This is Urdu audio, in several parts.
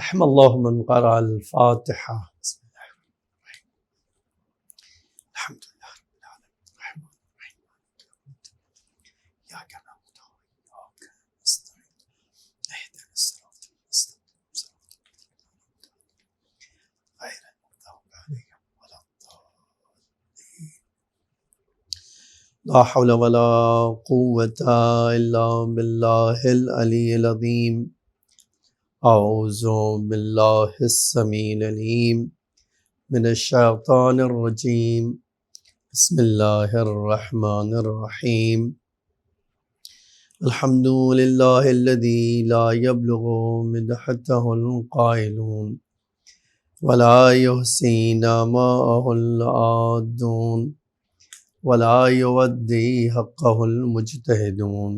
رحم اللہ من قرأ الفاتحہ. بسم اللہ الرحمن الرحیم. الحمد للہ رب العالمین الرحمن الرحیم ایاک نعبد وایاک نستعین اهدنا الصراط المستقیم صراط الذین غیر المغضوب علیہم ولا الضالین. لا حول ولا قوة الا باللہ العلی العظیم. اعوذ باللہ السمیع العلیم من الشیطان الرجیم. بسم اللہ الرحمن الرحیم. الحمد للہ الذی لا یبلغ مدحتہ القائلون ولا یحصی نعماءہ العادون ولا یودی حقہ المجتہدون.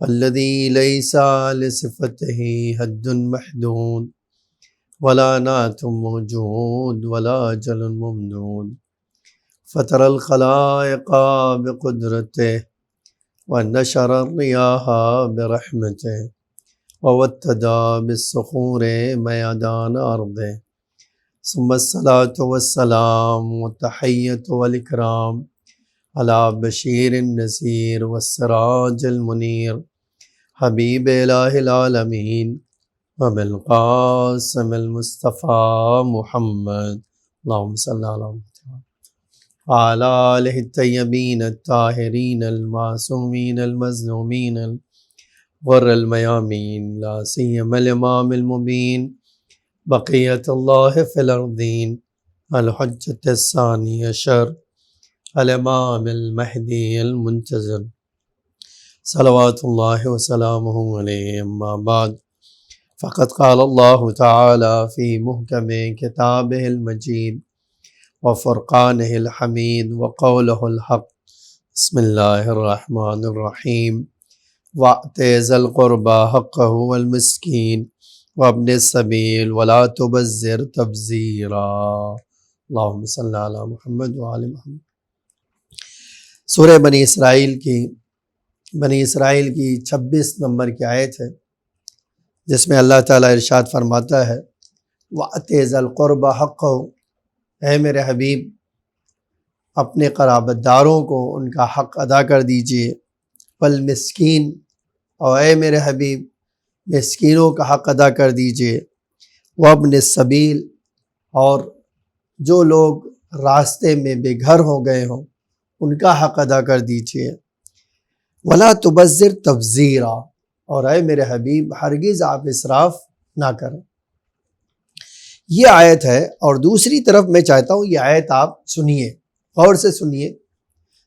الذي ليس لصفته حد محدود ولا نعت موجود ولا أجل ممدود. فطر الخلائق بقدرته ونشر الرياح برحمته ووتد بالصخور ميدان أرضه. ثم الصلاة والسلام والتحية والإكرام على بشير النذير والسراج المنير حبيب إله العالمين وبالقاسم المصطفى محمد. اللهم صل على محمد وعلى آله الطيبين الطاهرين المعصومين المظلومين الغر الميامين لا سيما الإمام المبين بقية الله في الأرضين الحجة الثاني عشر الامام المہدی المنتظر صلوات اللہ وسلامہ علیہ. اما بعد فقد قال اللہ تعالی فی محکم کتابہ المجید وفرقانہ الحمید وقولہ الحق. بسم اللہ الرحمن الرحیم. وَأْتِ ذَا الْقُرْبَى حَقَّهُ وَالْمِسْكِينَ وَابْنِ السَّبِيلِ وَلَا تُبَذِّرْ تَبْذِيرًا. اللہم صلی علی محمد وعلی محمد. سورہ بنی اسرائیل کی 26 نمبر کی آیت ہے، جس میں اللہ تعالیٰ ارشاد فرماتا ہے وَأْتِ ذَا الْقُرْبَى حَقَّهُ. اے میرے حبیب اپنے قرابت داروں کو ان کا حق ادا کر دیجئے. والمسکین، اور اے میرے حبیب مسکینوں کا حق ادا کر دیجئے. وابن السبیل، اور جو لوگ راستے میں بے گھر ہو گئے ہوں ان کا حق ادا کر دیجئے. ولا تبذر تبذیرا، اور اے میرے حبیب ہرگز آپ اسراف نہ کریں. یہ آیت ہے، اور دوسری طرف میں چاہتا ہوں یہ آیت آپ سنیے، غور سے سنیے،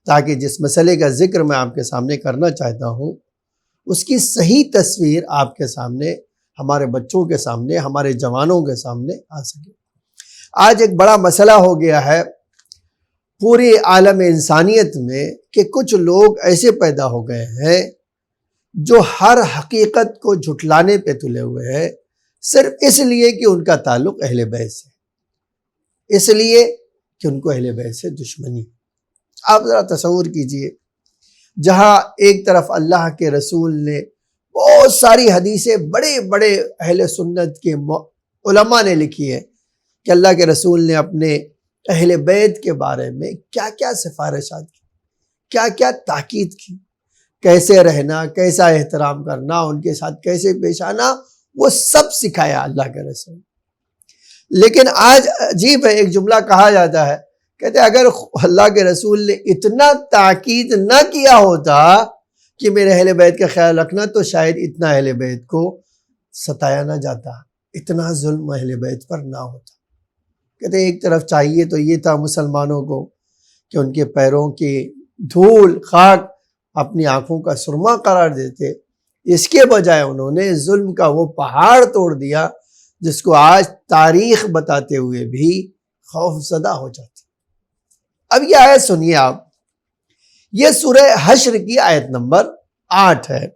تاکہ جس مسئلے کا ذکر میں آپ کے سامنے کرنا چاہتا ہوں اس کی صحیح تصویر آپ کے سامنے، ہمارے بچوں کے سامنے، ہمارے جوانوں کے سامنے آ سکے. آج ایک بڑا مسئلہ ہو گیا ہے پوری عالم انسانیت میں کہ کچھ لوگ ایسے پیدا ہو گئے ہیں جو ہر حقیقت کو جھٹلانے پہ تلے ہوئے ہیں، صرف اس لیے کہ ان کا تعلق اہل بیت سے، اس لیے کہ ان کو اہل بیت سے دشمنی. آپ ذرا تصور کیجئے، جہاں ایک طرف اللہ کے رسول نے بہت ساری حدیثیں بڑے بڑے اہل سنت کے علماء نے لکھی ہے کہ اللہ کے رسول نے اپنے اہل بیت کے بارے میں کیا کیا سفارشات کی، کیا کیا تاکید کی، کیسے رہنا، کیسا احترام کرنا، ان کے ساتھ کیسے پیش آنا، وہ سب سکھایا اللہ کے رسول. لیکن آج عجیب ہے، ایک جملہ کہا جاتا ہے، کہتے ہیں اگر اللہ کے رسول نے اتنا تاکید نہ کیا ہوتا کہ میرے اہل بیت کا خیال رکھنا تو شاید اتنا اہل بیت کو ستایا نہ جاتا، اتنا ظلم اہل بیت پر نہ ہوتا. کہتے ہیں ایک طرف چاہیے تو یہ تھا مسلمانوں کو کہ ان کے پیروں کی دھول خاک اپنی آنکھوں کا سرما قرار دیتے، اس کے بجائے انہوں نے ظلم کا وہ پہاڑ توڑ دیا جس کو آج تاریخ بتاتے ہوئے بھی خوف زدہ ہو جاتی. اب یہ آیت سنیے آپ، یہ سورہ حشر کی آیت نمبر 8 ہے،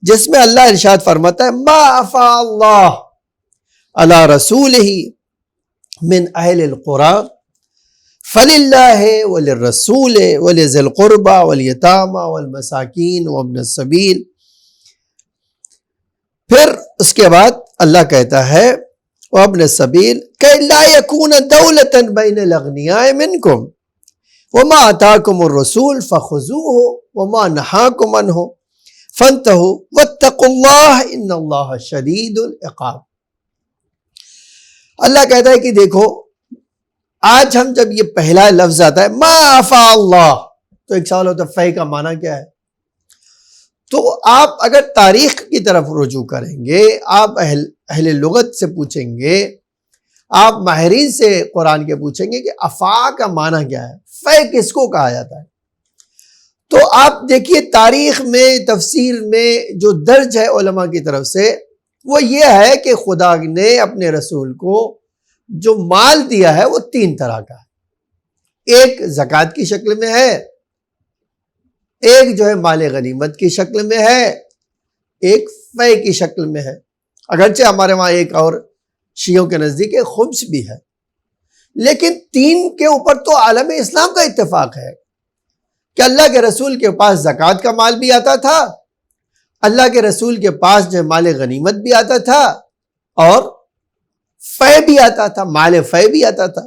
جس میں اللہ ارشاد فرماتا ہے ما افاء اللہ علی رسولہ من اہل القرى فللہ وللرسول ولذی القربى والیتامى والمساکین وابن السبیل. پھر اس کے بعد اللہ کہتا ہے وَابْنَ السَّبِيلِ كَيْ لَا يَكُونَ دَوْلَةً بَيْنَ الْأَغْنِيَاءِ مِنْكُمْ وَمَا آتَاكُمُ الرَّسُولُ فَخُذُوهُ وَمَا نَهَاكُمْ عَنْهُ فَانْتَهُوا وَاتَّقُوا اللَّهَ إِنَّ اللَّهَ شَدِيدُ الْعِقَابِ۔ اللہ کہتا ہے کہ دیکھو آج ہم جب یہ پہلا لفظ آتا ہے ما افا اللہ، تو ایک سوال ہوتا ہے فے کا معنی کیا ہے؟ تو آپ اگر تاریخ کی طرف رجوع کریں گے، آپ اہل لغت سے پوچھیں گے، آپ ماہرین سے قرآن کے پوچھیں گے کہ افا کا معنی کیا ہے، فے کس کو کہا جاتا ہے، تو آپ دیکھیے تاریخ میں تفسیر میں جو درج ہے علماء کی طرف سے وہ یہ ہے کہ خدا نے اپنے رسول کو جو مال دیا ہے وہ تین طرح کا ہے، ایک زکوٰۃ کی شکل میں ہے، ایک جو ہے مال غنیمت کی شکل میں ہے، ایک فے کی شکل میں ہے، اگرچہ ہمارے وہاں ایک اور شیعوں کے نزدیک خمس بھی ہے، لیکن تین کے اوپر تو عالم اسلام کا اتفاق ہے کہ اللہ کے رسول کے پاس زکوٰۃ کا مال بھی آتا تھا، اللہ کے رسول کے پاس جو مال غنیمت بھی آتا تھا اور فے بھی آتا تھا، مال فے بھی آتا تھا۔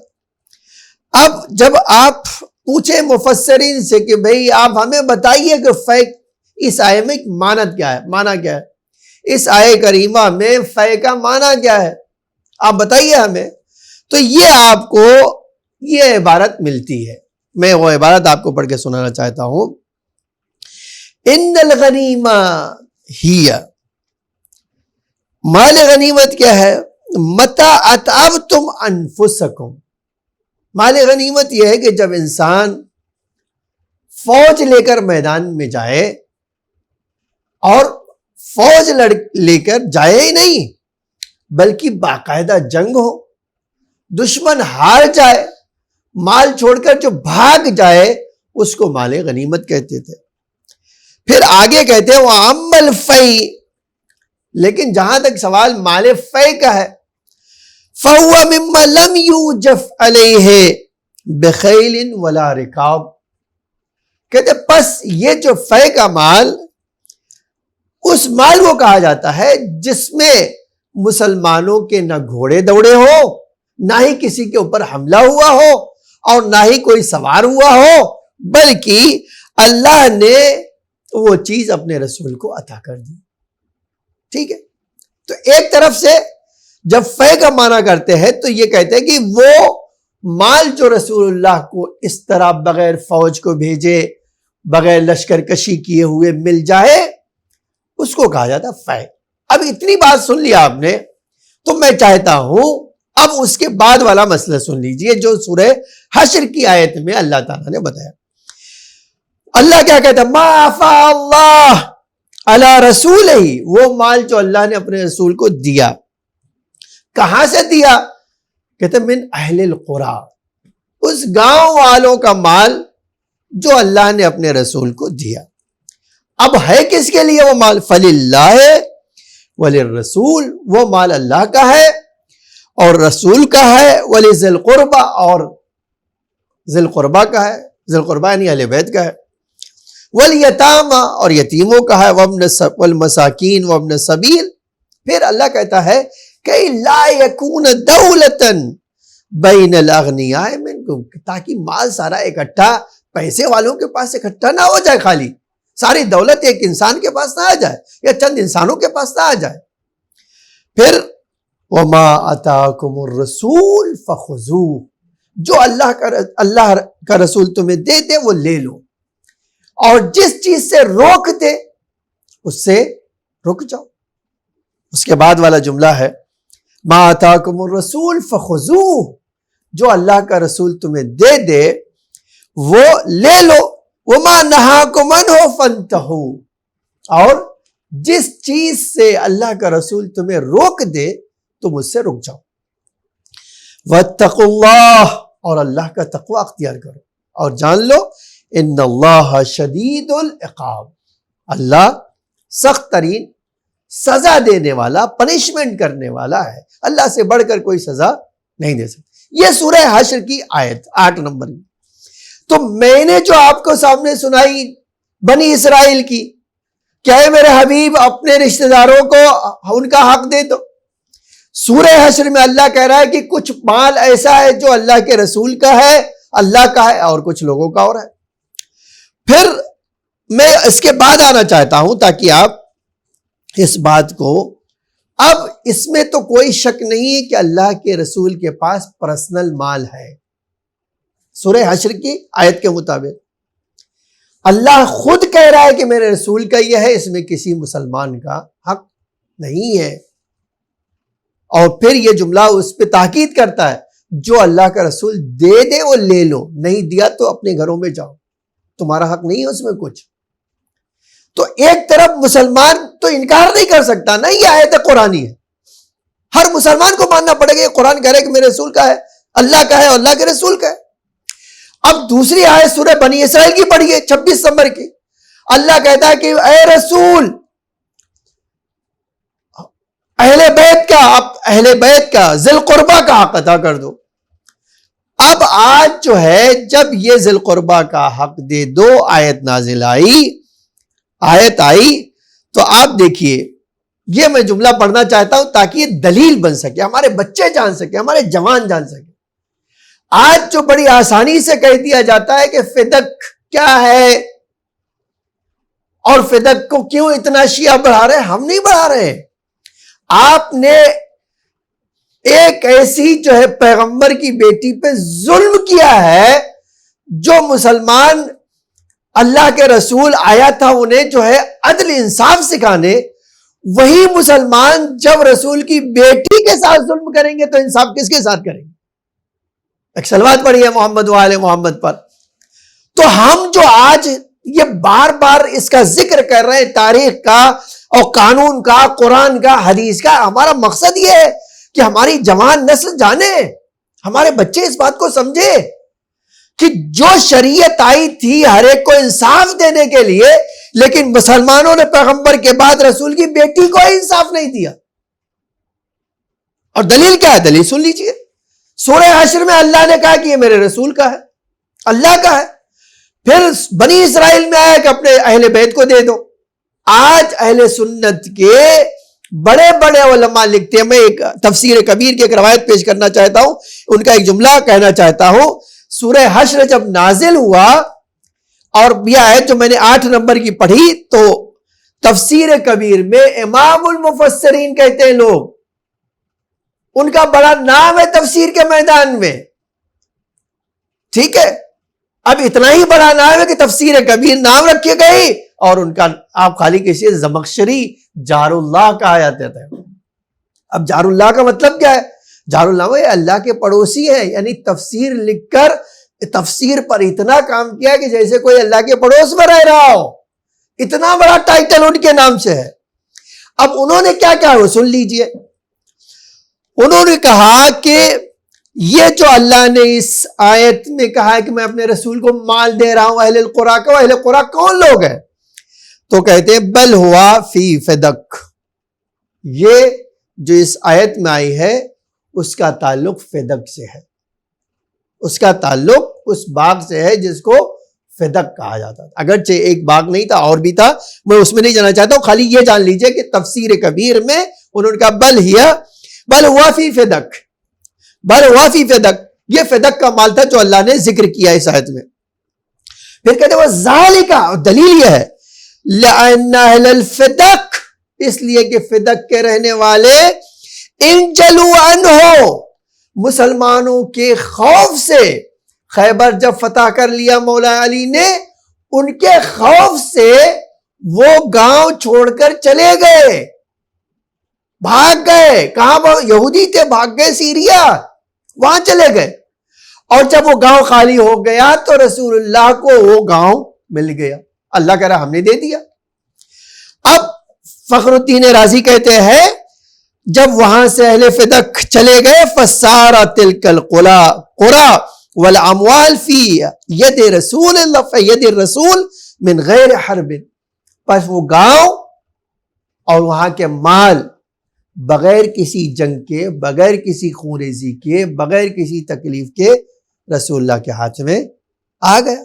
اب جب آپ پوچھیں مفسرین سے کہ بھئی آپ ہمیں بتائیے کہ فے اس آیے میں معنی کیا ہے، اس آیے کریمہ میں فے کا معنی کیا ہے، آپ بتائیے ہمیں، تو یہ آپ کو یہ عبارت ملتی ہے، میں وہ عبارت آپ کو پڑھ کے سنانا چاہتا ہوں۔ ان الغنیمہ ہی، مال غنیمت کیا ہے، متا اتعبتم انفسکم، مال غنیمت یہ ہے کہ جب انسان فوج لے کر میدان میں جائے اور فوج لے کر جائے ہی نہیں بلکہ باقاعدہ جنگ ہو، دشمن ہار جائے، مال چھوڑ کر جو بھاگ جائے اس کو مال غنیمت کہتے تھے۔ پھر آگے کہتے ہیں وَأَمَّا الْفَيْءُ، لیکن جہاں تک سوال مال فے کا ہے فَهُوَ مِمَّا لَمْ يُوجَفْ عَلَيْهِ بِخَيْلٍ وَلَا رِكَابٍ، کہتے پس یہ جو فے کا مال اس مال کو کہا جاتا ہے جس میں مسلمانوں کے نہ گھوڑے دوڑے ہو، نہ ہی کسی کے اوپر حملہ ہوا ہو اور نہ ہی کوئی سوار ہوا ہو، بلکہ اللہ نے وہ چیز اپنے رسول کو عطا کر دی۔ ٹھیک ہے، تو ایک طرف سے جب فے کا معنی کرتے ہیں تو یہ کہتے ہیں کہ وہ مال جو رسول اللہ کو اس طرح بغیر فوج کو بھیجے، بغیر لشکر کشی کیے ہوئے مل جائے، اس کو کہا جاتا فے۔ اب اتنی بات سن لیا آپ نے تو میں چاہتا ہوں اب اس کے بعد والا مسئلہ سن لیجئے جو سورہ حشر کی آیت میں اللہ تعالیٰ نے بتایا۔ اللہ کیا کہتا ہے، ما افا اللہ علی رسول ہی، وہ مال جو اللہ نے اپنے رسول کو دیا، کہاں سے دیا، کہتے من اہل القرى، اس گاؤں والوں کا مال جو اللہ نے اپنے رسول کو دیا۔ اب ہے کس کے لیے وہ مال، فللہ وللرسول، وہ مال اللہ کا ہے اور رسول کا ہے، ولذی القربى، اور ذی القربہ کا ہے، ذی القربہ یعنی اہل بیت کا ہے، والیتامى، اور یتیموں کا ہے، والمساکین وابن السبیل۔ پھر اللہ کہتا ہے کہ لا یکون دولۃ بین الاغنیاء منکم، تاکہ مال سارا اکٹھا پیسے والوں کے پاس اکٹھا نہ ہو جائے، خالی ساری دولت ایک انسان کے پاس نہ آ جائے یا چند انسانوں کے پاس نہ آ جائے۔ پھر وما اتاکم الرسول فخذوہ، جو اللہ کا رسول تمہیں دے دے وہ لے لو، اور جس چیز سے روک دے اس سے رک جاؤ۔ اس کے بعد والا جملہ ہے ما آتاکم الرسول فخذوہ، جو اللہ کا رسول تمہیں دے دے وہ لے لو، وما نہاکم عنہ فانتہوا، اور جس چیز سے اللہ کا رسول تمہیں روک دے تم اس سے رک جاؤ۔ واتقوا اللہ، اور اللہ کا تقوی اختیار کرو، اور جان لو ان اللہ شدید العقاب، اللہ سخت ترین سزا دینے والا، پنشمنٹ کرنے والا ہے، اللہ سے بڑھ کر کوئی سزا نہیں دے سکتا۔ یہ سورہ حشر کی آیت 8 نمبر کی۔ تو میں نے جو آپ کو سامنے سنائی بنی اسرائیل کی، کہ اے میرے حبیب اپنے رشتہ داروں کو ان کا حق دے دو۔ سورہ حشر میں اللہ کہہ رہا ہے کہ کچھ مال ایسا ہے جو اللہ کے رسول کا ہے، اللہ کا ہے، اور کچھ لوگوں کا اور ہے۔ پھر میں اس کے بعد آنا چاہتا ہوں تاکہ آپ اس بات کو، اب اس میں تو کوئی شک نہیں ہے کہ اللہ کے رسول کے پاس پرسنل مال ہے۔ سورہ حشر کی آیت کے مطابق اللہ خود کہہ رہا ہے کہ میرے رسول کا یہ ہے، اس میں کسی مسلمان کا حق نہیں ہے۔ اور پھر یہ جملہ اس پہ تاکید کرتا ہے، جو اللہ کا رسول دے دے وہ لے لو، نہیں دیا تو اپنے گھروں میں جاؤ، تمہارا حق نہیں ہے اس میں کچھ۔ تو ایک طرف مسلمان تو انکار نہیں کر سکتا نا، یہ آیت قرآنی ہے، ہر مسلمان کو ماننا پڑے گا یہ قرآن کہہ رہا ہے کہ میرے رسول کا ہے، اللہ کا ہے اور اللہ کے رسول کا ہے۔ اب دوسری آیت سورہ بنی اسرائیل کی پڑھیے 26 نمبر کی، اللہ کہتا ہے کہ اے رسول اہل بیت کا ذی القربہ کا حق ادا کر دو۔ اب آج جو ہے جب یہ ذی القربہ کا حق دے دو آیت نازل آئی تو آپ دیکھیے، یہ میں جملہ پڑھنا چاہتا ہوں تاکہ یہ دلیل بن سکے، ہمارے بچے جان سکے، ہمارے جوان جان سکے۔ آج جو بڑی آسانی سے کہہ دیا جاتا ہے کہ فدق کیا ہے اور فدق کو کیوں اتنا شیعہ بڑھا رہے ہیں، ہم نہیں بڑھا رہے ہیں۔ آپ نے ایک ایسی جو ہے پیغمبر کی بیٹی پہ ظلم کیا ہے، جو مسلمان اللہ کے رسول آیا تھا انہیں جو ہے عدل انصاف سکھانے، وہی مسلمان جب رسول کی بیٹی کے ساتھ ظلم کریں گے تو انصاف کس کے ساتھ کریں گے؟ ایک صلوات پڑھی ہے محمد و آل محمد پر۔ تو ہم جو آج یہ بار بار اس کا ذکر کر رہے ہیں، تاریخ کا اور قانون کا، قرآن کا، حدیث کا، ہمارا مقصد یہ ہے کہ ہماری جوان نسل جانے، ہمارے بچے اس بات کو سمجھے کہ جو شریعت آئی تھی ہر ایک کو انصاف دینے کے لیے، لیکن مسلمانوں نے پیغمبر کے بعد رسول کی بیٹی کو انصاف نہیں دیا۔ اور دلیل کیا ہے؟ دلیل سن لیجئے، سورہ حشر میں اللہ نے کہا کہ یہ میرے رسول کا ہے، اللہ کا ہے۔ پھر بنی اسرائیل میں آیا کہ اپنے اہل بیت کو دے دو۔ آج اہل سنت کے بڑے بڑے علماء لکھتے ہیں، میں ایک تفسیر کبیر کی ایک روایت پیش کرنا چاہتا ہوں، ان کا ایک جملہ کہنا چاہتا ہوں۔ سورہ حشر جب نازل ہوا اور یہ آیت جو میں نے 8 نمبر کی پڑھی، تو تفسیر کبیر میں امام المفسرین کہتے ہیں لوگ، ان کا بڑا نام ہے تفسیر کے میدان میں، ٹھیک ہے؟ اب اتنا ہی بڑا نام ہے کہ تفسیر کبیر نام رکھی گئی، اور ان کا آپ خالی کسی زمخشری جار اللہ کہا جاتا ہے۔ اب جار اللہ کا مطلب کیا ہے؟ جار اللہ وہ اللہ کے پڑوسی ہے، یعنی تفسیر لکھ کر تفسیر پر اتنا کام کیا کہ جیسے کوئی اللہ کے پڑوس میں رہ رہا ہو، اتنا بڑا ٹائٹل ان کے نام سے ہے۔ اب انہوں نے کیا کہا وہ سن لیجئے۔ انہوں نے کہا کہ یہ جو اللہ نے اس آیت میں کہا ہے کہ میں اپنے رسول کو مال دے رہا ہوں اہل القریٰ کو، اہل قریٰ کون لوگ ہیں؟ تو کہتے ہیں بل ہوا فی فدق، یہ جو اس آیت میں آئی ہے اس کا تعلق فدق سے ہے، اس کا تعلق اس باغ سے ہے جس کو فدق کہا جاتا تھا۔ اگرچہ ایک باغ نہیں تھا، اور بھی تھا، میں اس میں نہیں جانا چاہتا ہوں، خالی یہ جان لیجئے کہ تفسیر کبیر میں انہوں نے کہا بل ہوا فی فدق، بل ہوا فی فدق، یہ فدق کا مال تھا جو اللہ نے ذکر کیا اس آیت میں۔ پھر کہتے ہیں ذالک، دلیل یہ ہے لأن اہل الفدق، اس لیے کہ فدق کے رہنے والے انجلوا عنہ، مسلمانوں کے خوف سے، خیبر جب فتح کر لیا مولا علی نے، ان کے خوف سے وہ گاؤں چھوڑ کر چلے گئے، بھاگ گئے۔ کہاں؟ وہ یہودی تھے، بھاگ گئے سیریا، وہاں چلے گئے۔ اور جب وہ گاؤں خالی ہو گیا تو رسول اللہ کو وہ گاؤں مل گیا، اللہ کہہ رہا ہم نے دے دیا۔ اب فخر الدین رازی کہتے ہیں جب وہاں سے اہل فدق چلے گئے فسارت تلک القرى والاموال فی ید رسول اللہ فی ید الرسول من غیر حرب، پس وہ گاؤں اور وہاں کے مال بغیر کسی جنگ کے، بغیر کسی خونریزی کے، بغیر کسی تکلیف کے رسول اللہ کے ہاتھ میں آ گیا۔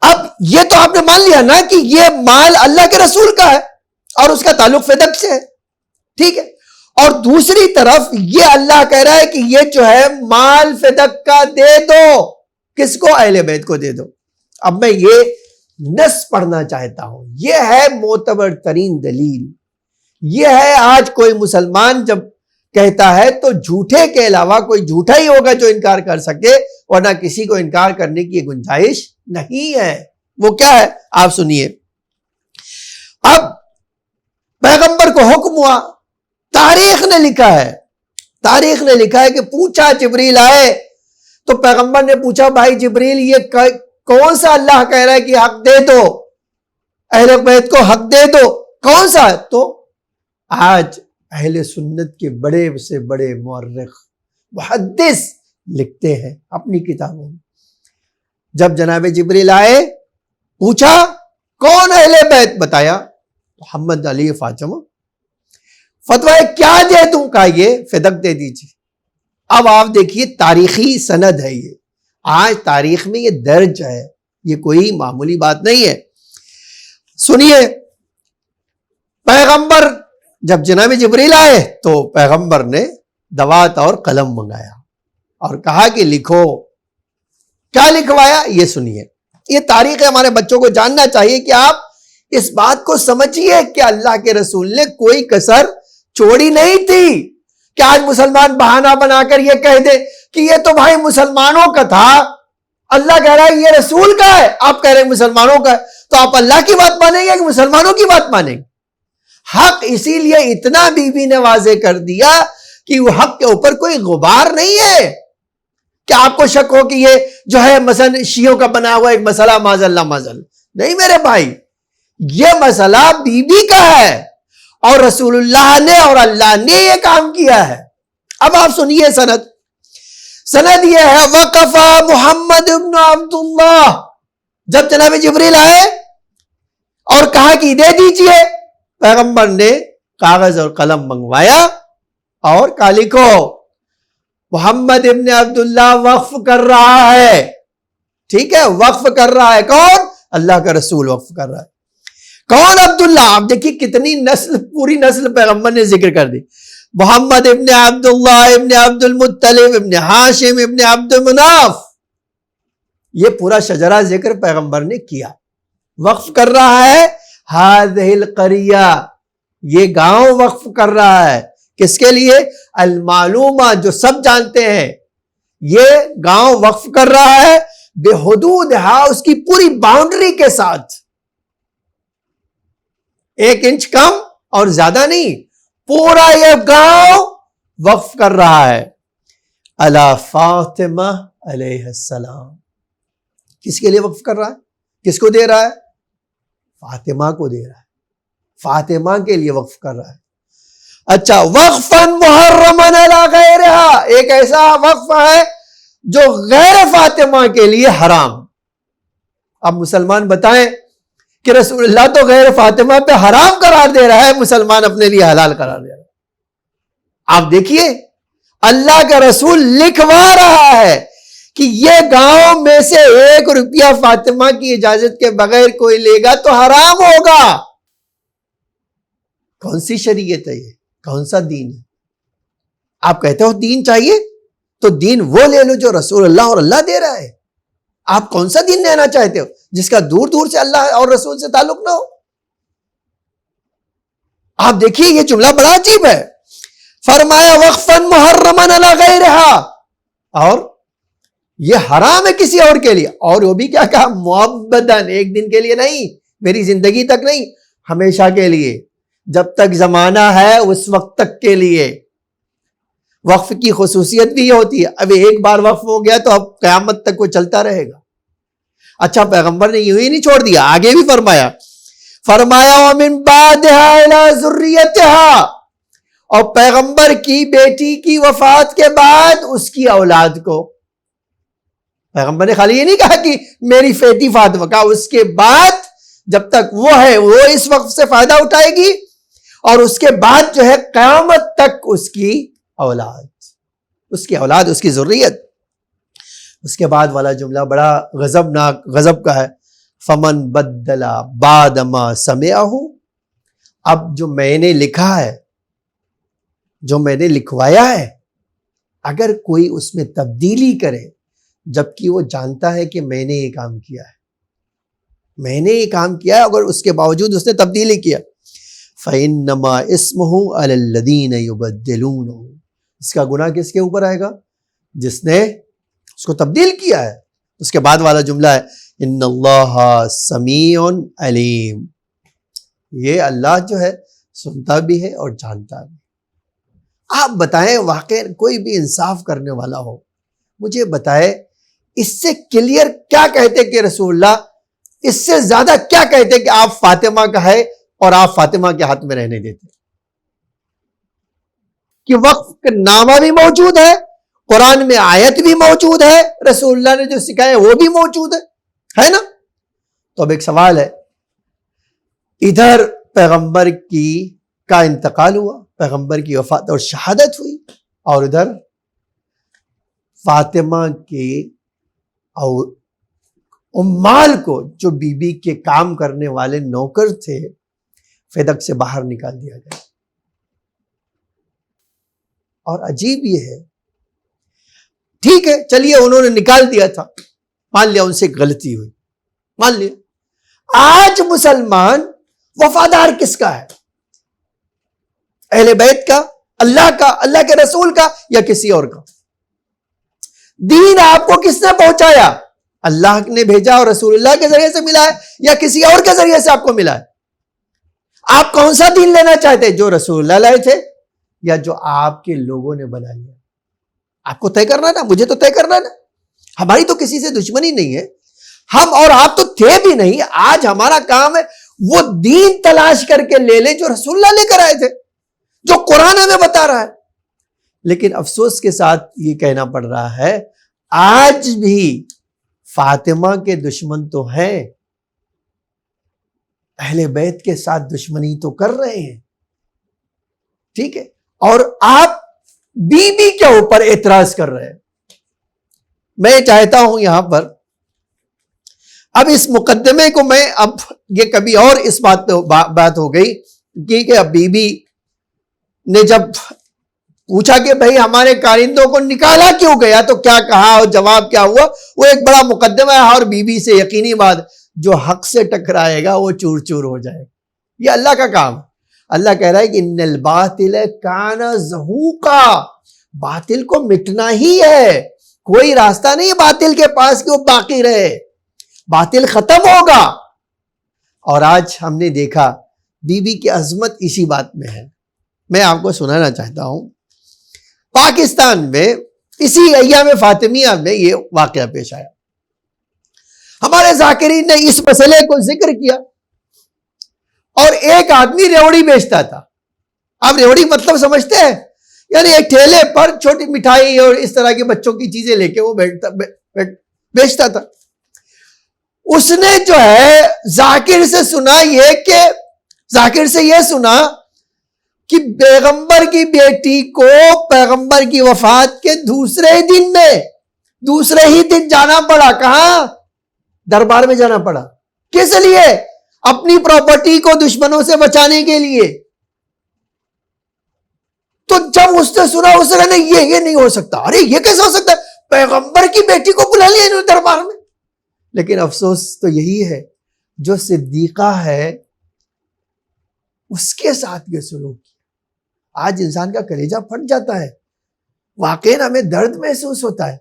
اب یہ تو آپ نے مان لیا نا کہ یہ مال اللہ کے رسول کا ہے اور اس کا تعلق فدق سے ہے، ٹھیک ہے، اور دوسری طرف یہ اللہ کہہ رہا ہے کہ یہ جو ہے مال فدق کا دے دو، کس کو؟ اہل بیت کو دے دو۔ اب میں یہ نص پڑھنا چاہتا ہوں، یہ ہے معتبر ترین دلیل، یہ ہے آج کوئی مسلمان جب کہتا ہے تو جھوٹے کے علاوہ کوئی جھوٹا ہی ہوگا جو انکار کر سکے، ورنہ کسی کو انکار کرنے کی گنجائش نہیں ہے۔ وہ کیا ہے آپ سنیے۔ اب پیغمبر کو حکم ہوا، تاریخ نے لکھا ہے کہ پوچھا جبریل آئے تو پیغمبر نے پوچھا بھائی جبریل یہ کون سا اللہ کہہ رہا ہے کہ حق دے دو، اہل بیت کو حق دے دو، کون سا؟ تو آج اہل سنت کے بڑے سے بڑے مورخ محدث لکھتے ہیں اپنی کتابوں میں، جب جناب جبریل آئے پوچھا کون اہل بیت، بتایا محمد علی فاطمہ، فتویٰ کیا دے دوں؟ کہا یہ فدق دے دیجیے۔ اب آپ دیکھیے تاریخی سند ہے، یہ آج تاریخ میں یہ درج ہے، یہ کوئی معمولی بات نہیں ہے۔ سنیے، پیغمبر جب جناب جبریل آئے تو پیغمبر نے دوات اور قلم منگایا اور کہا کہ لکھو۔ کیا لکھوایا یہ سنیے، یہ تاریخ ہے، ہمارے بچوں کو جاننا چاہیے کہ آپ اس بات کو سمجھیے کہ اللہ کے رسول نے کوئی کسر چھوڑی نہیں تھی کہ آج مسلمان بہانہ بنا کر یہ کہہ دے کہ یہ تو بھائی مسلمانوں کا تھا، اللہ کہہ رہا ہے یہ رسول کا ہے، آپ کہہ رہے ہیں مسلمانوں کا ہے، تو آپ اللہ کی بات مانیں گے کہ مسلمانوں کی بات مانیں گے؟ حق اسی لیے اتنا بی بی نے واضح کر دیا کہ وہ حق کے اوپر کوئی غبار نہیں ہے کہ آپ کو شک ہو کہ یہ جو ہے مثلا شیعوں کا بنا ہوا ایک مسئلہ معاذ اللہ نہیں میرے بھائی، یہ مسئلہ بی بی کا ہے اور رسول اللہ نے اور اللہ نے یہ کام کیا ہے۔ اب آپ سنیے سند یہ ہے، وقفا محمد ابن عبداللہ، جب جناب جبریل آئے اور کہا کہ دے دیجئے، پیغمبر نے کاغذ اور قلم منگوایا اور کہا لکھو محمد ابن عبداللہ وقف کر رہا ہے، ٹھیک ہے، وقف کر رہا ہے، کون؟ اللہ کا رسول وقف کر رہا ہے۔ کون؟ عبداللہ۔ آپ دیکھیے کتنی نسل، پوری نسل پیغمبر نے ذکر کر دی، محمد ابن عبداللہ ابن عبد المطلب ابن ہاشم ابن عبد مناف، یہ پورا شجرہ ذکر پیغمبر نے کیا۔ وقف کر رہا ہے ہذہ القریہ، یہ گاؤں وقف کر رہا ہے، کس کے لیے؟ المعلومہ، جو سب جانتے ہیں، یہ گاؤں وقف کر رہا ہے بے حدودہا، اس کی پوری باؤنڈری کے ساتھ، 1 انچ کم اور زیادہ نہیں، پورا یہ گاؤں وقف کر رہا ہے علی فاطمہ علیہ السلام۔ کس کے لیے وقف کر رہا ہے؟ کس کو دے رہا ہے؟ فاطمہ کو دے رہا ہے، فاطمہ کے لیے وقف کر رہا ہے۔ اچھا، وقفا محرما علی غیرہا، ایک ایسا وقف ہے جو غیر فاطمہ کے لیے حرام۔ اب مسلمان بتائیں کہ رسول اللہ تو غیر فاطمہ پہ حرام قرار دے رہا ہے، مسلمان اپنے لیے حلال قرار دے رہا ہے۔ آپ دیکھیے اللہ کا رسول لکھوا رہا ہے کہ یہ گاؤں میں سے 1 روپیہ فاطمہ کی اجازت کے بغیر کوئی لے گا تو حرام ہوگا۔ کون سی شریعت ہے یہ؟ کون سا دین ہے؟ آپ کہتے ہو دین چاہیے تو دین وہ لے لو جو رسول اللہ اور اللہ دے رہا ہے۔ آپ کون سا دین لینا چاہتے ہو جس کا دور دور سے اللہ اور رسول سے تعلق نہ ہو؟ آپ دیکھیے یہ جملہ بڑا عجیب ہے، فرمایا وقفا محرما علی غیرہا، اور یہ حرام ہے کسی اور کے لیے، اور وہ بھی کیا کہا؟ مؤبداً، 1 دن کے لیے نہیں، میری زندگی تک نہیں، ہمیشہ کے لیے، جب تک زمانہ ہے اس وقت تک کے لیے۔ وقف کی خصوصیت بھی یہ ہوتی ہے، اب ایک بار وقف ہو گیا تو اب قیامت تک وہ چلتا رہے گا۔ اچھا، پیغمبر نے یوں ہی نہیں چھوڑ دیا، آگے بھی فرمایا وَمِن بَعْدِهَا إِلَى ذُرِّيَّتِهَا، اور پیغمبر کی بیٹی کی وفات کے بعد اس کی اولاد کو۔ پیغمبر نے خالی یہ نہیں کہا کہ میری بیٹی فاطمہ، کہا اس کے بعد جب تک وہ ہے وہ اس وقت سے فائدہ اٹھائے گی، اور اس کے بعد جو ہے قیامت تک اس کی اولاد، اس کی ذریت۔ اس کے بعد والا جملہ بڑا غضب کا ہے، فمن بدل بعد ما سمعہ، اب جو میں نے لکھا ہے، جو میں نے لکھوایا ہے، اگر کوئی اس میں تبدیلی کرے جبکہ وہ جانتا ہے کہ میں نے یہ کام کیا ہے، میں نے یہ کام کیا ہے، اگر اس کے باوجود اس نے تبدیلی کیا، فَإِنَّمَا اسْمُهُ عَلَى الَّذِينَ يُبَدِّلُونَهُ، اس کا گناہ کس کے اوپر آئے گا؟ جس نے اس کو تبدیل کیا ہے۔ اس کے بعد والا جملہ ہے ان اللہ سمیع علیم، یہ اللہ جو ہے سنتا بھی ہے اور جانتا بھی۔ آپ بتائیں، واقع کوئی بھی انصاف کرنے والا ہو مجھے بتائے اس سے کلیئر کیا کہتے کہ رسول اللہ، اس سے زیادہ کیا کہتے کہ آپ فاطمہ کا ہے اور آپ فاطمہ کے ہاتھ میں رہنے دیتے؟ کہ وقف نامہ بھی موجود ہے، قرآن میں آیت بھی موجود ہے، رسول اللہ نے جو سکھایا وہ بھی موجود ہے نا؟ تو اب ایک سوال ہے، ادھر پیغمبر کا انتقال ہوا، پیغمبر کی وفات اور شہادت ہوئی، اور ادھر فاطمہ کے اور عمال کو، جو بی بی کے کام کرنے والے نوکر تھے، فدق سے باہر نکال دیا گیا۔ اور عجیب یہ ہے، ٹھیک ہے چلیے انہوں نے نکال دیا تھا، مان لیا ان سے غلطی ہوئی، مان لیا، آج مسلمان وفادار کس کا ہے؟ اہل بیت کا، اللہ کا، اللہ کے رسول کا، یا کسی اور کا؟ دین آپ کو کس نے پہنچایا؟ اللہ نے بھیجا اور رسول اللہ کے ذریعے سے ملا ہے، یا کسی اور کے ذریعے سے آپ کو ملا ہے؟ آپ کون سا دین لینا چاہتے ہیں، جو رسول اللہ لائے تھے یا جو آپ کے لوگوں نے بنا لیا؟ آپ کو طے کرنا نا، مجھے تو طے کرنا نا۔ ہماری تو کسی سے دشمنی نہیں ہے، ہم اور آپ تو تھے بھی نہیں، آج ہمارا کام ہے وہ دین تلاش کر کے لے لیں جو رسول اللہ لے کر آئے تھے، جو قرآن ہمیں بتا رہا ہے۔ لیکن افسوس کے ساتھ یہ کہنا پڑ رہا ہے، آج بھی فاطمہ کے دشمن تو ہیں، اہل بیت کے ساتھ دشمنی تو کر رہے ہیں، ٹھیک ہے، اور آپ بی بی کے اوپر اعتراض کر رہے ہیں۔ میں چاہتا ہوں یہاں پر اب اس مقدمے کو میں اب یہ کبھی اور اس بات پہ بات ہو گئی کہ اب بی بی نے جب پوچھا کہ بھئی ہمارے کارندوں کو نکالا کیوں گیا تو کیا کہا اور جواب کیا ہوا، وہ ایک بڑا مقدمہ ہے، اور بی بی سے یقینی بات جو حق سے ٹکرائے گا وہ چور چور ہو جائے گا۔ یہ اللہ کا کام ہے۔ اللہ کہہ رہا ہے کہ ان الباطل کان زہوقا، باطل کو مٹنا ہی ہے، کوئی راستہ نہیں باطل کے پاس کہ وہ باقی رہے، باطل ختم ہوگا۔ اور آج ہم نے دیکھا بی بی کی عظمت اسی بات میں ہے۔ میں آپ کو سنانا چاہتا ہوں، پاکستان میں اسی ایام فاطمیہ میں یہ واقعہ پیش آیا۔ ہمارے ذاکرین نے اس مسئلے کو ذکر کیا، اور ایک آدمی ریوڑی بیچتا تھا۔ آپ ریوڑی مطلب سمجھتے ہیں؟ یعنی ایک ٹھیلے پر چھوٹی مٹھائی اور اس طرح کی بچوں کی چیزیں لے کے وہ بیچتا تھا۔ اس نے جو ہے ذاکر سے سنا کہ پیغمبر کی بیٹی کو پیغمبر کی وفات کے دوسرے ہی دن جانا پڑا۔ کہاں؟ دربار میں جانا پڑا۔ کس لیے؟ اپنی پراپرٹی کو دشمنوں سے بچانے کے لیے۔ تو جب اس نے سنا، اس نے یہ نہیں ہو سکتا، ارے یہ کیسے ہو سکتا ہے، پیغمبر کی بیٹی کو بلا لیا انہوں نے دربار میں۔ لیکن افسوس تو یہی ہے، جو صدیقہ ہے اس کے ساتھ یہ سلوک کیا۔ آج انسان کا کلیجہ پھٹ جاتا ہے، واقعی ہمیں درد محسوس ہوتا ہے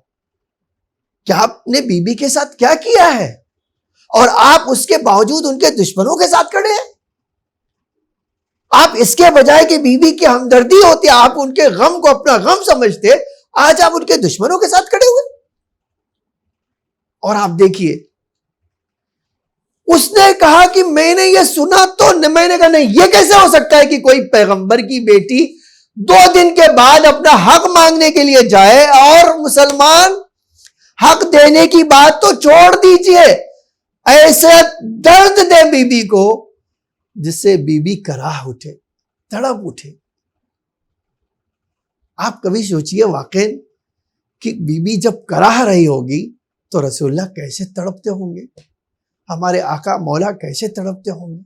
کہ آپ نے بی بی کے ساتھ کیا کیا ہے، اور آپ اس کے باوجود ان کے دشمنوں کے ساتھ کھڑے ہیں۔ آپ اس کے بجائے کہ بی بی کی ہمدردی ہوتی، آپ ان کے غم کو اپنا غم سمجھتے، آج آپ ان کے دشمنوں کے ساتھ کھڑے ہوئے۔ اور آپ دیکھیے، اس نے کہا کہ میں نے یہ سنا، تو میں نے کہا نہیں، یہ کیسے ہو سکتا ہے کہ کوئی پیغمبر کی بیٹی 2 دن کے بعد اپنا حق مانگنے کے لیے جائے، اور مسلمان حق دینے کی بات تو چھوڑ دیجئے، ایسے درد دے بی بی کو جس سے بی بی کراہ اٹھے، تڑپ اٹھے۔ آپ کبھی سوچئے واقعی کہ بی بی جب کراہ رہی ہوگی تو رسول اللہ کیسے تڑپتے ہوں گے؟ ہمارے آقا مولا کیسے تڑپتے ہوں گے.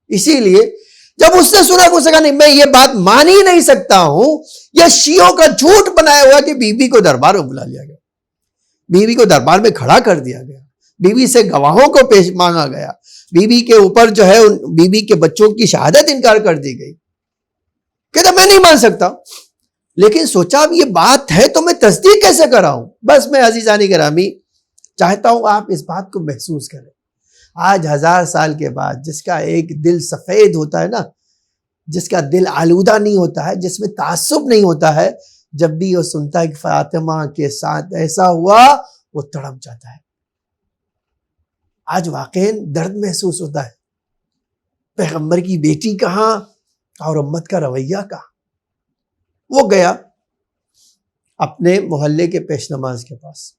اسی لیے جب اس نے سنا کو سکا نہیں میں یہ بات مان ہی نہیں سکتا ہوں, یہ شیعوں کا جھوٹ بنایا ہوا کہ بی بی کو دربار میں بلا لیا گیا, بی بی کو دربار میں کھڑا کر دیا گیا, بی بی سے گواہوں کو پیش مانگا گیا, بی بی کے اوپر جو ہے بی بی کے بچوں کی شہادت انکار کر دی گئی. کہتا میں نہیں مان سکتا, لیکن سوچا اب یہ بات ہے تو میں تصدیق کیسے کراؤں. بس میں عزیزانی گرامی چاہتا ہوں آپ اس بات کو محسوس کریں. آج 1000 سال کے بعد جس کا ایک دل سفید ہوتا ہے نا, جس کا دل آلودہ نہیں ہوتا ہے, جس میں تعصب نہیں ہوتا ہے, جب بھی وہ سنتا ہے کہ فاطمہ کے ساتھ ایسا ہوا وہ تڑپ جاتا ہے. آج واقعاً درد محسوس ہوتا ہے. پیغمبر کی بیٹی کہاں اور امت کا رویہ کہاں. وہ گیا اپنے محلے کے پیش نماز کے پاس,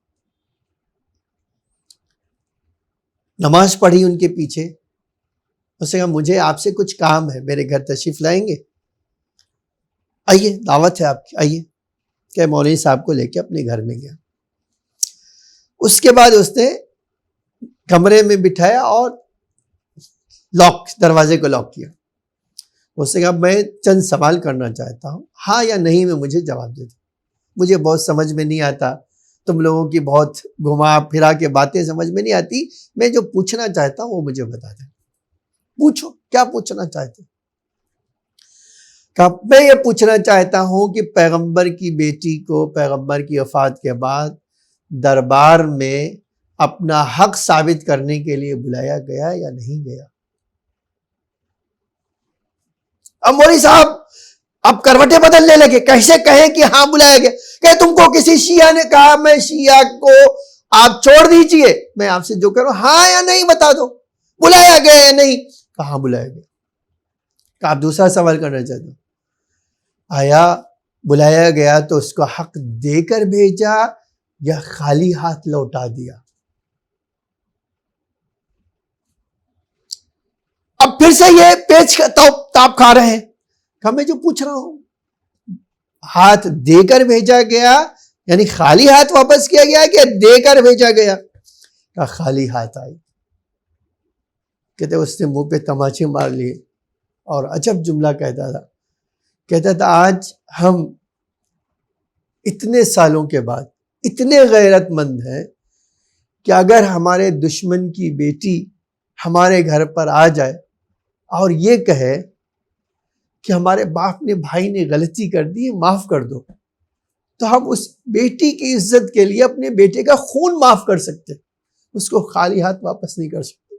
نماز پڑھی ان کے پیچھے. اس نے کہا مجھے آپ سے کچھ کام ہے, میرے گھر تشریف لائیں گے؟ آئیے, دعوت ہے آپ کی, آئیے. کہ مولوی صاحب کو لے کے اپنے گھر میں گیا. اس کے بعد اس نے کمرے میں بٹھایا اور دروازے کو لاک کیا. اس نے کہا میں چند سوال کرنا چاہتا ہوں, ہاں یا نہیں میں مجھے جواب دے دو. مجھے بہت سمجھ میں نہیں آتا, تم لوگوں کی بہت گھما پھرا کے باتیں سمجھ میں نہیں آتی, میں جو پوچھنا چاہتا ہوں وہ مجھے بتا دیں. پوچھو, کیا پوچھنا چاہتے؟ میں یہ پوچھنا چاہتا ہوں کہ پیغمبر کی بیٹی کو پیغمبر کی وفات کے بعد دربار میں اپنا حق ثابت کرنے کے لیے بلایا گیا یا نہیں گیا؟ اب مولوی صاحب اب کروٹیں بدلنے لگے, کیسے کہیں کہ ہاں بلایا گیا. کہ تم کو کسی شیعہ نے کہا میں شیعہ کو آپ چھوڑ دیجئے, میں آپ سے جو کروں ہاں یا نہیں بتا دو, بلایا گیا یا نہیں؟ کہاں بلایا گیا. کہ آپ دوسرا سوال کرنا چاہتے ہو, آیا بلایا گیا تو اس کو حق دے کر بھیجا یا خالی ہاتھ لوٹا دیا؟ اب پھر سے یہ پیچ تاپ کھا رہے ہیں. کہ میں جو پوچھ رہا ہوں, ہاتھ دے کر بھیجا گیا یعنی خالی ہاتھ واپس کیا گیا کہ دے کر بھیجا گیا؟ کہ خالی ہاتھ آئی. کہتے اس نے منہ پہ تماچے مار لیے اور عجب جملہ کہتا تھا آج ہم اتنے سالوں کے بعد اتنے غیرت مند ہیں کہ اگر ہمارے دشمن کی بیٹی ہمارے گھر پر آ جائے اور یہ کہے کہ ہمارے باپ نے بھائی نے غلطی کر دی معاف کر دو, تو ہم اس بیٹی کی عزت کے لیے اپنے بیٹے کا خون معاف کر سکتے, اس کو خالی ہاتھ واپس نہیں کر سکتے.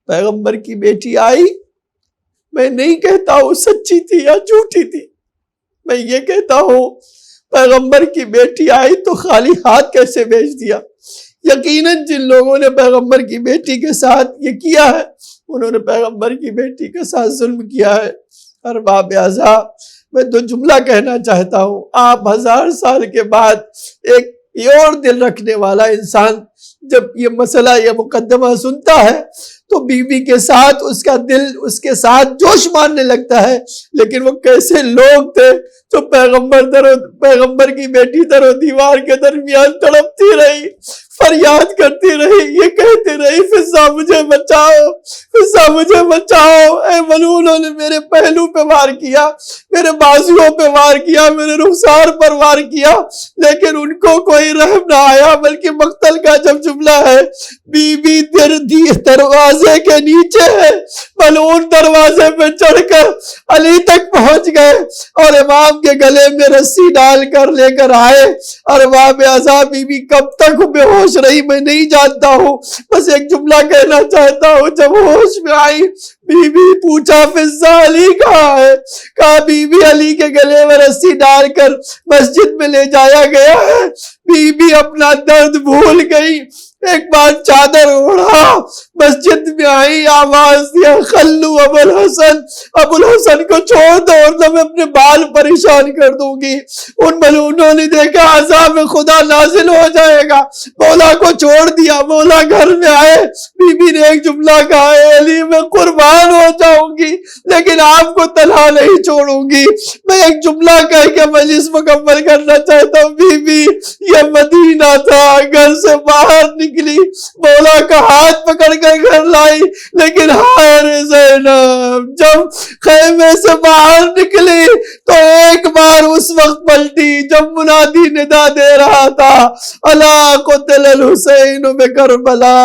پیغمبر کی بیٹی آئی, میں نہیں کہتا ہوں سچی تھی یا جھوٹی تھی, میں یہ کہتا ہوں پیغمبر کی بیٹی آئی تو خالی ہاتھ کیسے بھیج دیا؟ یقیناً جن لوگوں نے پیغمبر کی بیٹی کے ساتھ یہ کیا ہے انہوں نے پیغمبر کی بیٹی کے ساتھ ظلم کیا ہے. ارباب اعضاء, میں دو جملہ کہنا چاہتا ہوں. آپ 1000 سال کے بعد ایک اور دل رکھنے والا انسان جب یہ مسئلہ یہ مقدمہ سنتا ہے تو بی بی کے ساتھ اس کا دل اس کے ساتھ جوش مارنے لگتا ہے. لیکن وہ کیسے لوگ تھے جو پیغمبر کی بیٹی در و دیوار کے درمیان تڑپتی رہی, فریاد کرتی رہی, یہ کہتی رہی فضا مجھے بچاؤ, فضا مجھے بچاؤ. اے ملعونوں نے میرے پہلو پہ وار کیا, میرے بازوؤں پہ وار کیا, میرے رخسار پر وار کیا, لیکن ان کو کوئی رحم نہ آیا. بلکہ مقتل کا جب جملہ ہے بی بی دروازے کے نیچے ہے, ملعون دروازے پہ چڑھ کر علی تک پہنچ گئے اور امام کے گلے میں رسی ڈال کر لے کر آئے. اور ارباب اعضاء بی بی کب تک بے ہوش رہی میں نہیں جانتا ہوں, بس ایک جملہ کہنا چاہتا ہوں. جب ہوش میں آئی بی بی پوچھا فضا علی کہاں ہے؟ کہا بی بی علی کے گلے میں رسی ڈال کر مسجد میں لے جایا گیا ہے. بی بی اپنا درد بھول گئی, ایک بار چادر اوڑھا, مسجد میں آئی, آواز دیا خلو ابو الحسن, ابو الحسن کو چھوڑ دو ورنہ میں اپنے بال پریشان کر دوں گی. ان ملعونوں نے دیکھا عذاب خدا نازل ہو جائے گا, مولا کو چھوڑ دیا. مولا گھر میں آئے, بی بی نے ایک جملہ کہا اے علی میں قربان ہو جاؤں گی لیکن آپ کو تنہا نہیں چھوڑوں گی. میں ایک جملہ کہہ کے مجلس مکمل کرنا چاہتا ہوں. بی بی یہ مدینہ تھا, گھر سے باہر نکلی مولا کا ہاتھ پکڑ کر گھر لائی، لیکن ہائے زینب جب خیمے سے باہر نکلی تو ایک بار اس وقت پلٹی جب منادی ندا دے رہا تھا، الا قتل الحسین بکربلا،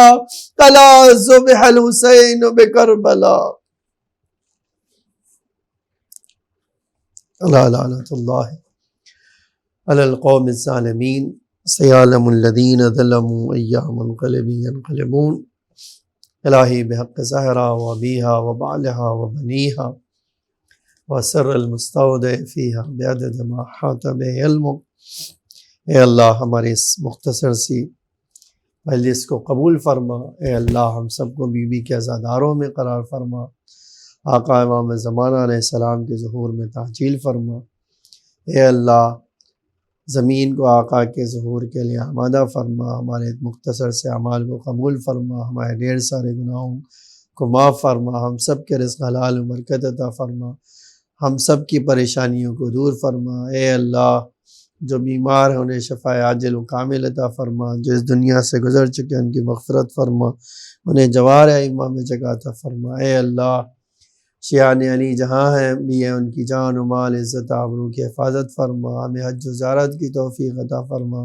الا ذبح الحسین بکربلا، الا لعنۃ اللہ علی القوم الظالمین، سیعلم الذین ظلموا ای منقلب ینقلبون۔ الہی بحق زہرا و ابیہا و بعلہا و بنیہا وسر المستودع فیہا بعدد ما احاط بہ علمک، اے اللہ ہماری اس مختصر سی مجلس کو قبول فرما، اے اللہ ہم سب کو بی بی کے عزاداروں میں قرار فرما، آقا امام زمانہ علیہ السلام کے ظہور میں تعجیل فرما، اے اللہ زمین کو آقا کے ظہور کے لیے آمادہ فرما، ہمارے مختصر سے اعمال کو قبول فرما، ہمارے ڈھیر سارے گناہوں کو معاف فرما، ہم سب کے رزق حلال و برکت عطا فرما، ہم سب کی پریشانیوں کو دور فرما، اے اللہ جو بیمار ہیں انہیں شفاء عاجل و کامل عطا فرما، جو اس دنیا سے گزر چکے ان کی مغفرت فرما، انہیں جوار ائمہ میں جگہ عطا فرما، اے اللہ شیعان علی جہاں ہیں بھی ہیں ان کی جان و مال عزت آبرو کی حفاظت فرما، ہمیں حج و زیارت کی توفیق عطا فرما،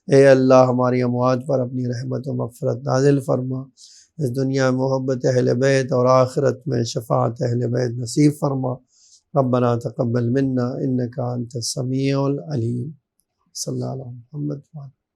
اے اللہ ہماری اموات پر اپنی رحمت و مغفرت نازل فرما، اس دنیا میں محبت اہل بیت اور آخرت میں شفاعت اہل بیت نصیب فرما، ربنا تقبل منا انک انت السمیع العلیم، صلی اللہ علیہ محمد۔